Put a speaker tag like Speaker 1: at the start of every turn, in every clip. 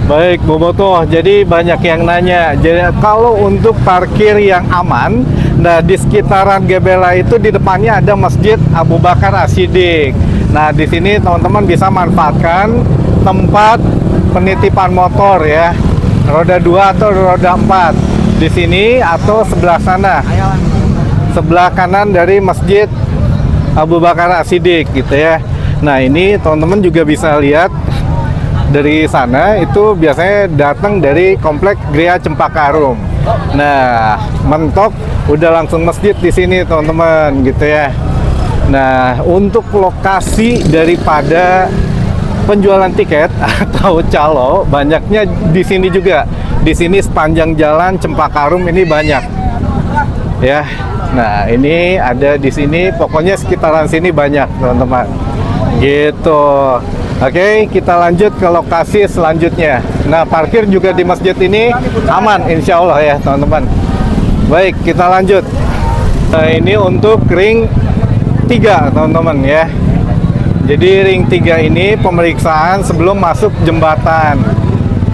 Speaker 1: Baik, Bobotoh. Jadi banyak yang nanya. Jadi kalau untuk parkir yang aman, nah di sekitaran Gebela itu di depannya ada Masjid Abu Bakar As-Siddiq. Nah, di sini teman-teman bisa manfaatkan tempat penitipan motor ya. Roda 2 atau roda 4 di sini atau sebelah sana. Sebelah kanan dari Masjid Abu Bakar As-Siddiq gitu ya. Nah, ini teman-teman juga bisa lihat dari sana itu biasanya datang dari komplek Gria Cempaka Arum. Nah, mentok udah langsung masjid di sini teman-teman gitu ya. Nah, untuk lokasi daripada penjualan tiket atau calo banyaknya di sini juga. Di sini sepanjang jalan Cempaka Arum ini banyak. Ya. Nah, ini ada di sini, pokoknya sekitaran sini banyak teman-teman. Gitu. Oke, kita lanjut ke lokasi selanjutnya. Nah, parkir juga di masjid ini aman insya Allah ya teman-teman. Baik, kita lanjut. Nah, ini untuk ring 3 teman-teman ya. Jadi ring 3 ini pemeriksaan sebelum masuk jembatan.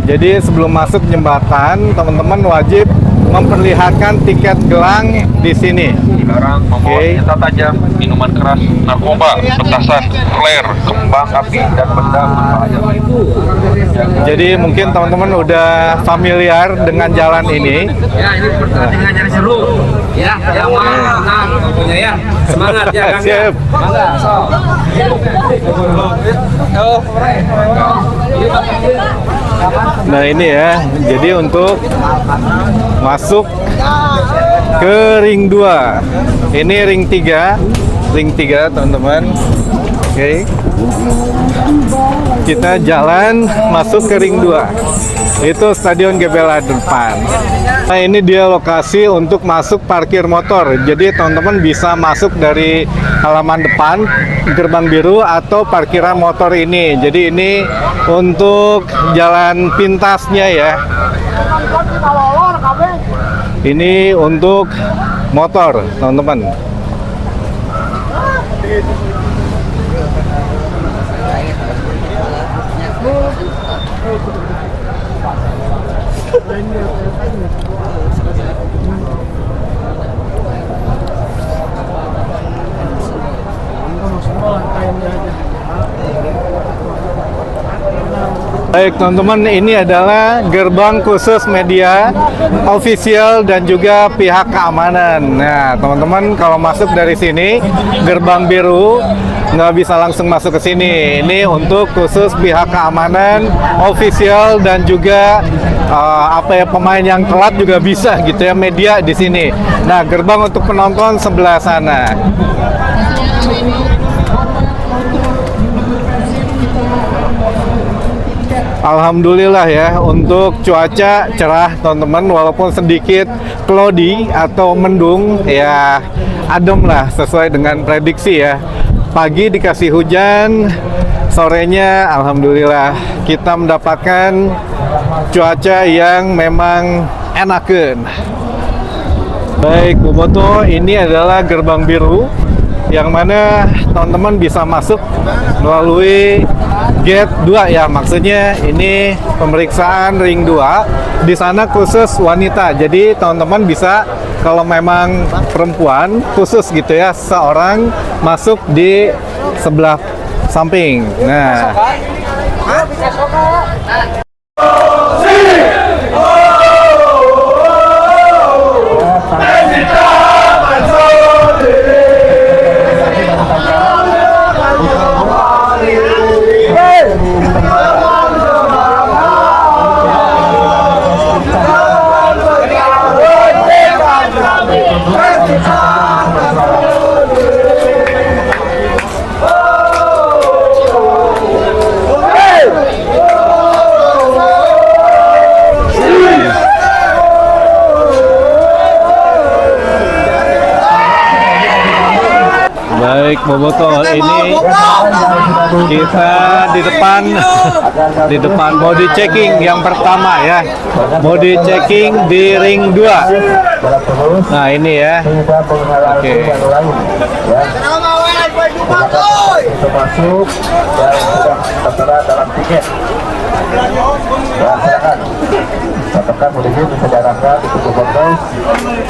Speaker 1: Jadi sebelum masuk jembatan, teman-teman wajib memperlihatkan tiket gelang di sini.
Speaker 2: Dilarang membawa senjata tajam, minuman keras, narkoba, petasan, flare, kembang api, dan benda berbahaya lain.
Speaker 1: Jadi mungkin teman-teman udah familiar dengan jalan ini.
Speaker 3: Ya, ini pertandingan yang seru. Ya, yang menang pokoknya ya. Semangat ya, Kang.
Speaker 1: Siap.
Speaker 3: Bangga, so.
Speaker 1: Nah, ini ya. Jadi untuk masuk ke ring 2. Ini ring 3. Ring 3, teman-teman. Oke. Kita jalan masuk ke ring 2. Itu Stadion Gebela depan. Nah, ini dia lokasi untuk masuk parkir motor. Jadi teman-teman bisa masuk dari halaman depan gerbang biru atau parkiran motor ini. Jadi ini untuk jalan pintasnya ya. Ini untuk motor, teman-teman. Baik teman-teman, ini adalah gerbang khusus media, official dan juga pihak keamanan. Nah teman-teman kalau masuk dari sini, gerbang biru, nggak bisa langsung masuk ke sini. Ini untuk khusus pihak keamanan, official dan juga pemain yang telat juga bisa gitu ya, media di sini. Nah gerbang untuk penonton sebelah sana. Alhamdulillah ya, untuk cuaca cerah teman-teman, walaupun sedikit cloudy atau mendung ya, adem lah sesuai dengan prediksi ya. Pagi dikasih hujan, sorenya alhamdulillah kita mendapatkan cuaca yang memang enakeun. Baik Bobotoh, ini adalah gerbang biru yang mana teman-teman bisa masuk melalui gate 2 ya, maksudnya ini pemeriksaan ring 2. Di sana khusus wanita. Jadi teman-teman bisa kalau memang perempuan khusus gitu ya, seorang masuk di sebelah samping. Nah, baik Bobotoh, ini kita di depan body checking yang pertama ya, body checking di ring 2. Nah ini ya, oke.
Speaker 4: Masuk dan tertera dalam tiket. silakan. Katakan bolehnya bisa diarahkan di tubuh botol,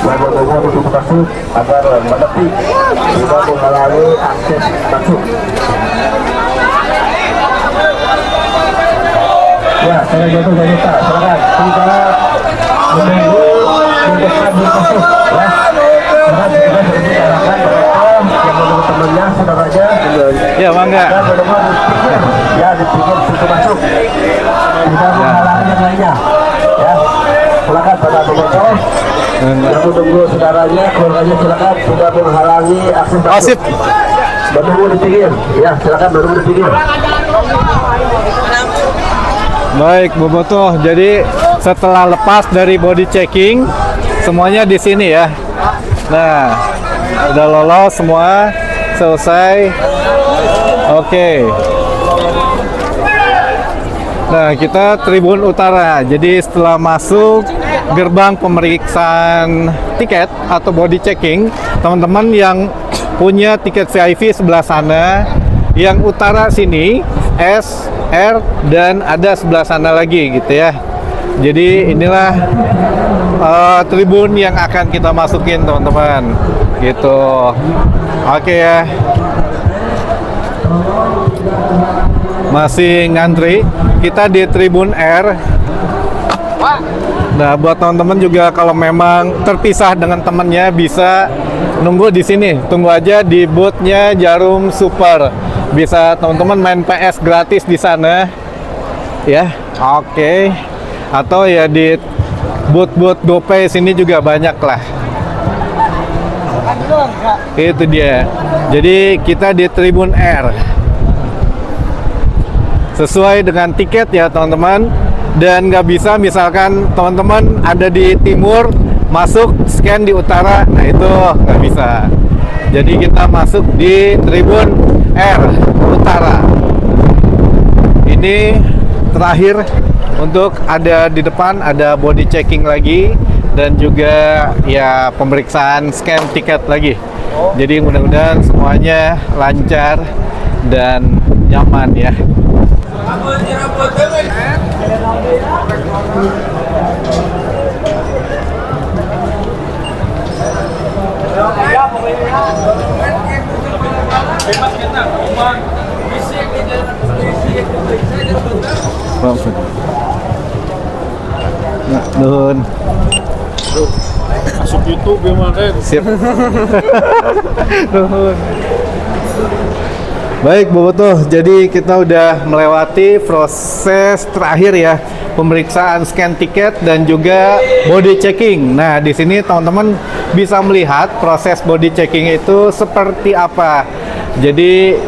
Speaker 4: logo-logo di pintu masuk agar menepi tidak menghalangi akses masuk. Ya, saya jatuh dari tak, silakan. Tidak menunggu di depan pintu masuk, ya. Karena kita sudah diarahkan yang menunggu temannya, saudaranya.
Speaker 1: Ya, bangga.
Speaker 4: Dan menunggu di pinggir, ya di pinggir pintu masuk. Tidak menghalangi yang lainnya. Ya, silakan pada botol. Yang menunggu saudaranya, keluarganya silakan tidak menghalangi akses masuk.
Speaker 1: Asip.
Speaker 4: Menunggu di pinggir, ya silakan menunggu di pinggir.
Speaker 1: Baik, Bobotoh. Jadi setelah lepas dari body checking, semuanya di sini ya. Nah, udah lolos semua, selesai. Oke. Nah, kita Tribun Utara. Jadi setelah masuk gerbang pemeriksaan tiket atau body checking, teman-teman yang punya tiket VIP sebelah sana, yang utara sini S, R, dan ada sebelah sana lagi gitu ya. Jadi inilah tribun yang akan kita masukin teman-teman gitu. Oke ya. Masih ngantri. Kita di Tribun R. Nah, buat teman-teman juga kalau memang terpisah dengan temannya bisa nunggu di sini. Tunggu aja di boothnya Jarum Super. Bisa teman-teman main PS gratis di sana. Ya, oke. Atau ya di booth-booth GoPay sini juga banyak lah. Itu dia. Jadi kita di Tribun R. Sesuai dengan tiket ya teman-teman. Dan nggak bisa misalkan teman-teman ada di timur masuk scan di utara, nah itu nggak bisa. Jadi kita masuk di Tribun R Utara. Ini terakhir untuk ada di depan, ada body checking lagi dan juga ya pemeriksaan scan tiket lagi. Jadi mudah-mudahan semuanya lancar dan nyaman ya. Nah, nuhun.
Speaker 5: Masuk YouTube gimana?
Speaker 1: Siap. Nuhun. Baik, Bobotoh. Jadi kita udah melewati proses terakhir ya, pemeriksaan scan tiket dan juga body checking. Nah, di sini teman-teman bisa melihat proses body checking itu seperti apa. Jadi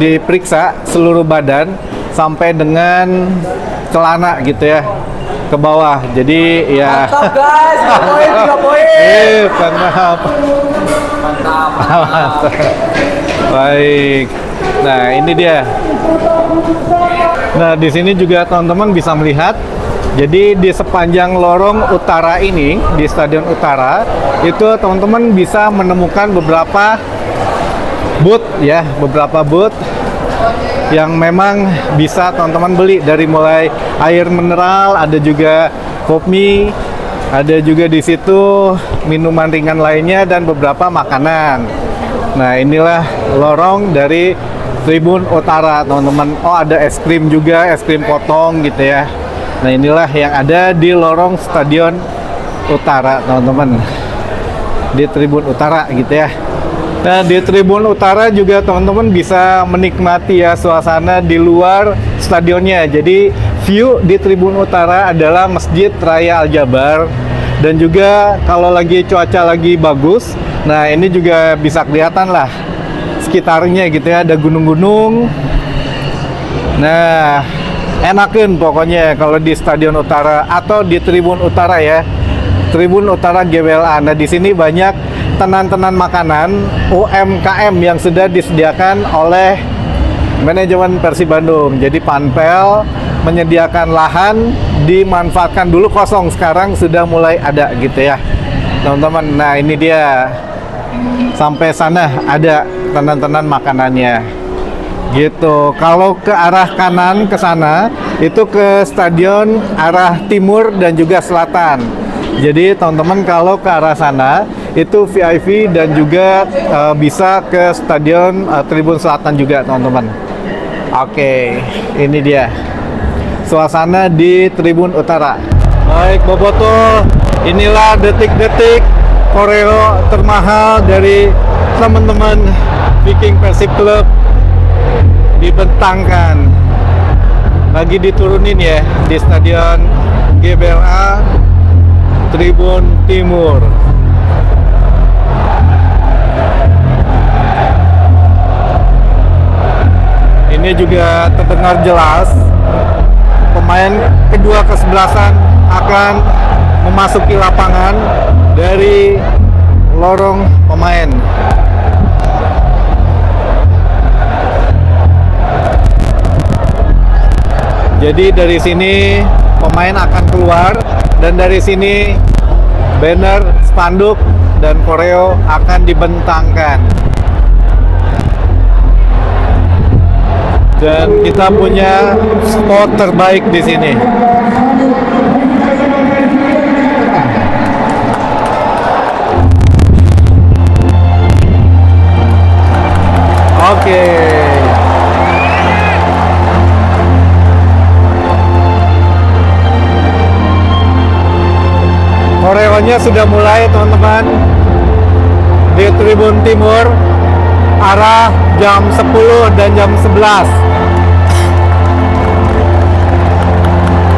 Speaker 1: diperiksa seluruh badan sampai dengan celana gitu ya ke bawah. Jadi ya.
Speaker 3: Mantap guys, 3 poin.
Speaker 1: Mantap.
Speaker 3: Mantap.
Speaker 1: Baik. Nah, ini dia. Nah, di sini juga teman-teman bisa melihat. Jadi di sepanjang lorong utara ini, di Stadion Utara, itu teman-teman bisa menemukan beberapa booth ya, beberapa booth yang memang bisa teman-teman beli, dari mulai air mineral, ada juga kopi, ada juga di situ minuman ringan lainnya dan beberapa makanan. Nah, inilah lorong dari Tribun Utara, teman-teman. Oh, ada es krim juga, es krim potong gitu ya. Nah, inilah yang ada di lorong Stadion Utara, teman-teman. Di Tribun Utara gitu ya. Nah, di Tribun Utara juga teman-teman bisa menikmati ya suasana di luar stadionnya. Jadi view di Tribun Utara adalah Masjid Raya Al-Jabar. Dan juga kalau lagi cuaca lagi bagus, nah ini juga bisa kelihatan lah sekitarnya gitu ya, ada gunung-gunung. Nah, enakin pokoknya kalau di Stadion Utara atau di Tribun Utara ya. Tribun Utara GBLA. Nah, di sini banyak tenan-tenan makanan UMKM yang sudah disediakan oleh manajemen Persib Bandung. Jadi Panpel menyediakan lahan, dimanfaatkan dulu kosong, sekarang sudah mulai ada gitu ya teman-teman. Nah, ini dia, sampai sana ada tenan-tenan makanannya. Gitu. Kalau ke arah kanan ke sana itu ke stadion arah timur dan juga selatan. Jadi teman-teman kalau ke arah sana itu VIP dan juga bisa ke stadion Tribun Selatan juga teman-teman. Oke, ini dia suasana di Tribun Utara. Baik Boboto, inilah detik-detik koreo termahal dari teman-teman Viking Persib Club dibentangkan. Lagi diturunin ya di Stadion GBLA Tribun Timur. Ini juga terdengar jelas pemain kedua kesebelasan akan memasuki lapangan dari lorong pemain. Jadi dari sini pemain akan keluar dan dari sini banner, spanduk dan koreo akan dibentangkan. Dan kita punya spot terbaik di sini. Oke. Koreonya sudah mulai teman-teman di Tribun Timur arah jam 10 dan jam 11.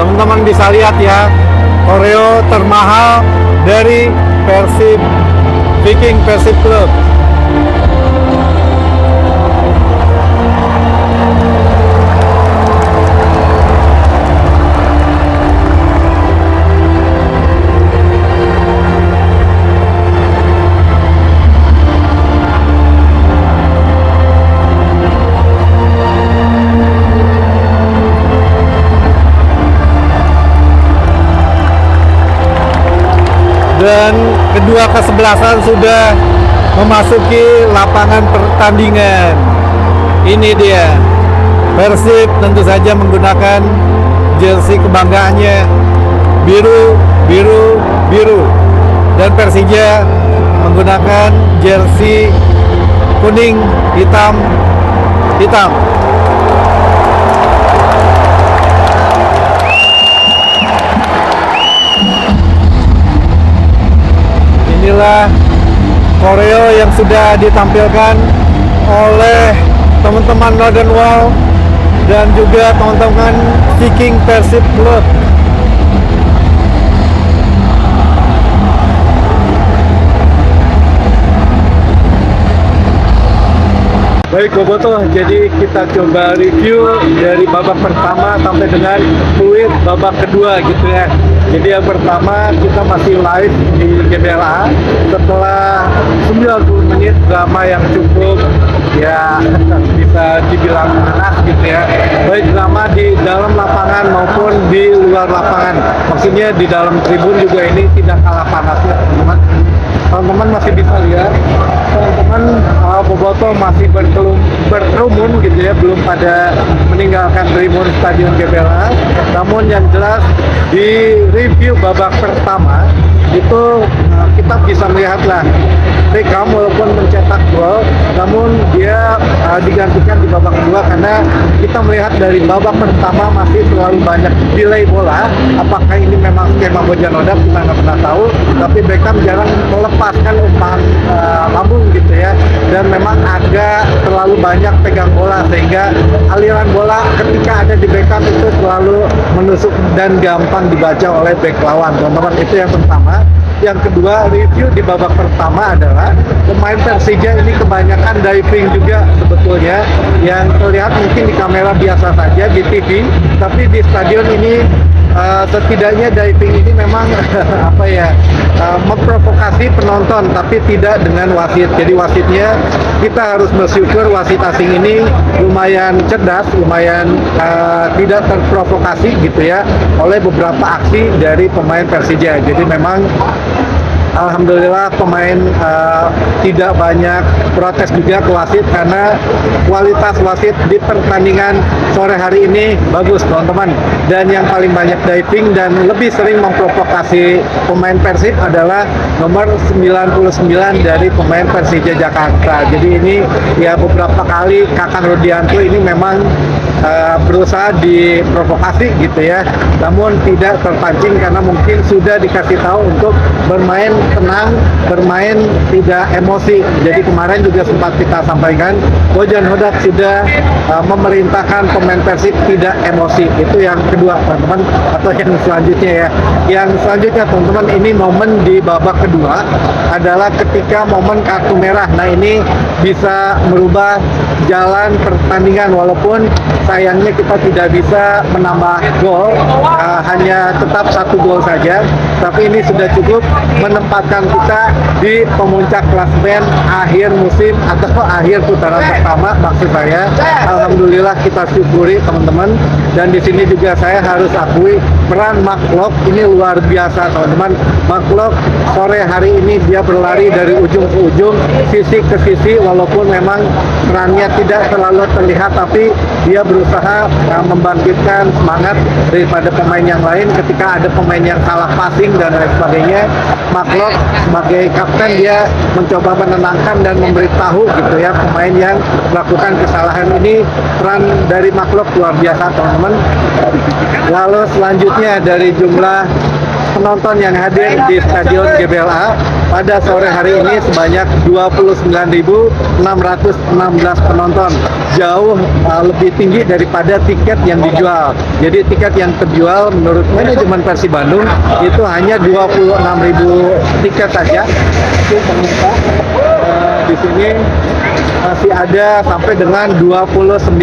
Speaker 1: Teman-teman bisa lihat ya koreo termahal dari Persib Viking Persib Club. Dan kedua kesebelasan sudah memasuki lapangan pertandingan. Ini dia Persib tentu saja menggunakan jersey kebanggaannya biru, biru, biru, dan Persija menggunakan jersey kuning, hitam, hitam. Inilah koreo yang sudah ditampilkan oleh teman-teman Northern Wall dan juga teman-teman Viking Persib Club. Baik Boboto, jadi kita coba review dari babak pertama sampai dengan fluid babak kedua gitu ya. Jadi yang pertama kita masih live di GBLA setelah 90 menit drama yang cukup ya bisa dibilang panas gitu ya. Baik drama di dalam lapangan maupun di luar lapangan. Maksudnya di dalam tribun juga ini tidak kalah panasnya teman-teman. Teman-teman masih bisa lihat teman-teman Boboto masih berkerumun gitu ya, belum pada meninggalkan tribun Stadion GBLA. Namun yang jelas di review babak pertama itu kita bisa melihatlah Beckham walaupun mencetak gol, namun dia digantikan di babak kedua karena kita melihat dari babak pertama masih terlalu banyak delay bola. Apakah ini memang skema Bojanoda, kita nggak pernah tahu. Tapi Beckham jarang melepaskan umpan lambung gitu ya, dan memang agak terlalu banyak pegang bola sehingga aliran bola ketika ada di Beckham itu terlalu menusuk dan gampang dibaca oleh bek lawan. Teman-teman, itu yang pertama. Yang kedua, review di babak pertama adalah pemain Persija ini kebanyakan diving juga sebetulnya, yang terlihat mungkin di kamera biasa saja di TV, tapi di stadion ini setidaknya diving ini memang apa ya, memprovokasi penonton, tapi tidak dengan wasit. Jadi wasitnya kita harus bersyukur wasit asing ini lumayan cerdas, lumayan tidak terprovokasi gitu ya oleh beberapa aksi dari pemain Persija. Jadi memang alhamdulillah pemain tidak banyak protes juga ke wasit karena kualitas wasit di pertandingan sore hari ini bagus teman-teman. Dan yang paling banyak diving dan lebih sering memprovokasi pemain Persib adalah nomor 99 dari pemain Persija Jakarta. Jadi ini ya beberapa kali Kakan Rudianto ini memang berusaha diprovokasi gitu ya, namun tidak terpancing karena mungkin sudah dikasih tahu untuk bermain tenang, bermain tidak emosi. Jadi kemarin juga sempat kita sampaikan Bojan Hodak sudah memerintahkan pemain Persib tidak emosi. Itu yang kedua teman-teman, atau yang selanjutnya ya. Yang selanjutnya teman-teman, ini momen di babak kedua adalah ketika momen kartu merah. Nah ini bisa merubah jalan pertandingan, walaupun sayangnya kita tidak bisa menambah gol, hanya tetap 1 gol saja, tapi ini sudah cukup menempatkan kita di pemuncak klasemen akhir musim atau akhir putaran pertama maksud saya. Alhamdulillah kita syukuri teman-teman, dan di sini juga saya harus akui peran Mark Klok ini luar biasa teman-teman. Mark Klok sore hari ini dia berlari dari ujung ke ujung, sisi ke sisi, walaupun memang perannya tidak terlalu terlihat, tapi dia berusaha membangkitkan semangat daripada pemain yang lain ketika ada pemain yang salah passing dan lain sebagainya. Mark Klok sebagai kapten dia mencoba menenangkan dan memberitahu gitu ya pemain yang melakukan kesalahan ini. Peran dari Mark Klok luar biasa teman-teman. Lalu selanjutnya dari jumlah penonton yang hadir di Stadion GBLA pada sore hari ini sebanyak 29.616 penonton, jauh lebih tinggi daripada tiket yang dijual. Jadi tiket yang terjual menurut manajemen Persib Bandung itu hanya 26.000 tiket saja. Itu ternyata di sini masih ada sampai dengan 29.000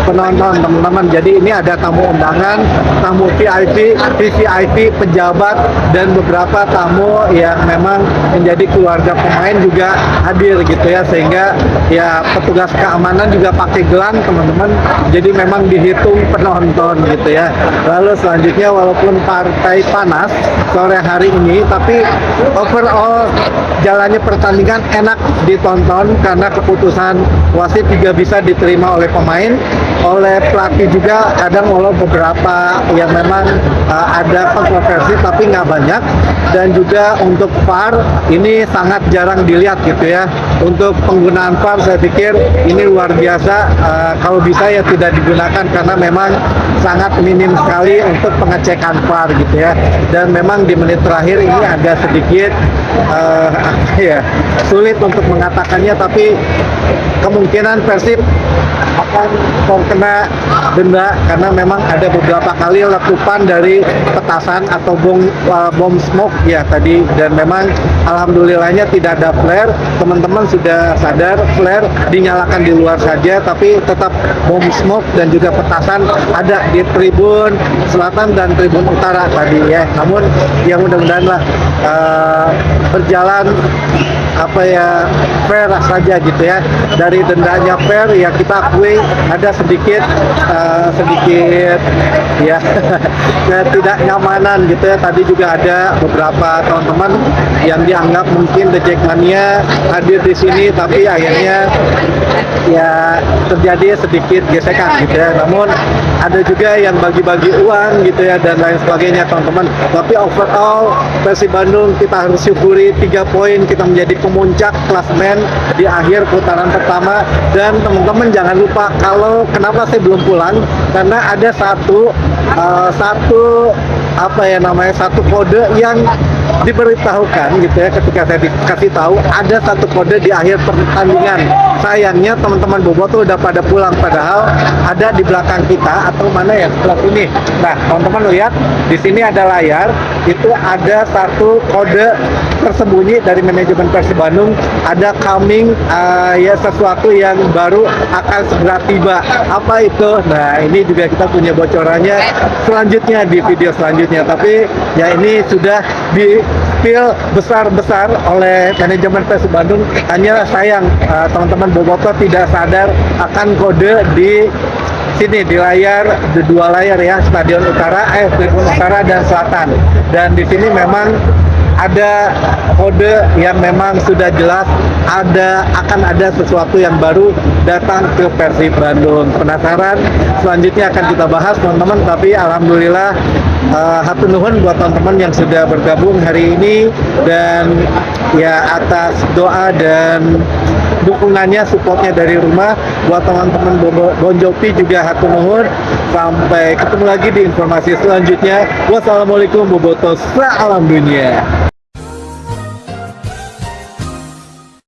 Speaker 1: penonton teman-teman. Jadi ini ada tamu undangan, tamu VIP, VVIP, pejabat, dan beberapa tamu yang memang menjadi keluarga pemain juga hadir gitu ya, sehingga ya petugas keamanan juga pakai gelang teman-teman. Jadi memang dihitung penonton gitu ya. Lalu selanjutnya, walaupun partai panas sore hari ini, tapi overall jalannya pertandingan enak ditonton karena keputusan wasit juga bisa diterima oleh pemain, oleh pelatih juga. Kadang walau beberapa yang memang ada kontroversi tapi nggak banyak, dan juga untuk VAR ini sangat jarang dilihat gitu ya. Untuk penggunaan VAR saya pikir ini luar biasa, kalau bisa ya tidak digunakan karena memang sangat minim sekali untuk pengecekan VAR gitu ya. Dan memang di menit terakhir ini agak sedikit ya sulit untuk mengatakannya, tapi kemungkinan Persib akan terkena denda karena memang ada beberapa kali letupan dari petasan atau bom smoke ya tadi, dan memang alhamdulillahnya tidak ada flare. Teman-teman sudah sadar flare dinyalakan di luar saja, tapi tetap bom smoke dan juga petasan ada di tribun selatan dan tribun utara tadi ya. Namun yang mudah-mudahan lah berjalan fair saja gitu ya. Dari dendanya fair ya, kita akui ada sedikit ya tidak nyamanan gitu ya. Tadi juga ada beberapa teman-teman yang dianggap mungkin The Jackmania hadir di sini, tapi akhirnya ya terjadi sedikit gesekan gitu ya. Namun ada juga yang bagi-bagi uang gitu ya dan lain sebagainya teman-teman. Tapi overall Persib Bandung kita harus syukuri 3 poin, kita menjadi pemuncak klasemen di akhir putaran pertama. Dan teman-teman jangan lupa, kalau kenapa saya belum pulang, karena ada satu kode yang diberitahukan gitu ya. Ketika saya dikasih tahu ada satu kode di akhir pertandingan, sayangnya teman-teman Boboto udah pada pulang, padahal ada di belakang kita atau mana ya, sebelah sini. Nah teman-teman lihat di sini ada layar, itu ada satu kode tersembunyi dari manajemen Persib Bandung, ada coming ya sesuatu yang baru akan segera tiba. Apa itu? Nah ini juga kita punya bocorannya selanjutnya di video selanjutnya, tapi ya ini sudah di spill besar-besar oleh manajemen Persib Bandung. Hanya sayang teman-teman Boboto tidak sadar akan kode di sini, di layar, di 2 layar ya, Stadion Utara, Tribun Utara dan Selatan. Dan di sini memang ada kode yang memang sudah jelas akan ada sesuatu yang baru datang ke Persib Bandung. Penasaran? Selanjutnya akan kita bahas teman-teman, tapi alhamdulillah hatur nuhun buat teman-teman yang sudah bergabung hari ini, dan ya atas doa dan dukungannya, supportnya dari rumah. Buat teman-teman Bon Jovi juga hatur nuhun. Sampai ketemu lagi di informasi selanjutnya. Wassalamualaikum, bobotoh, salam dunia.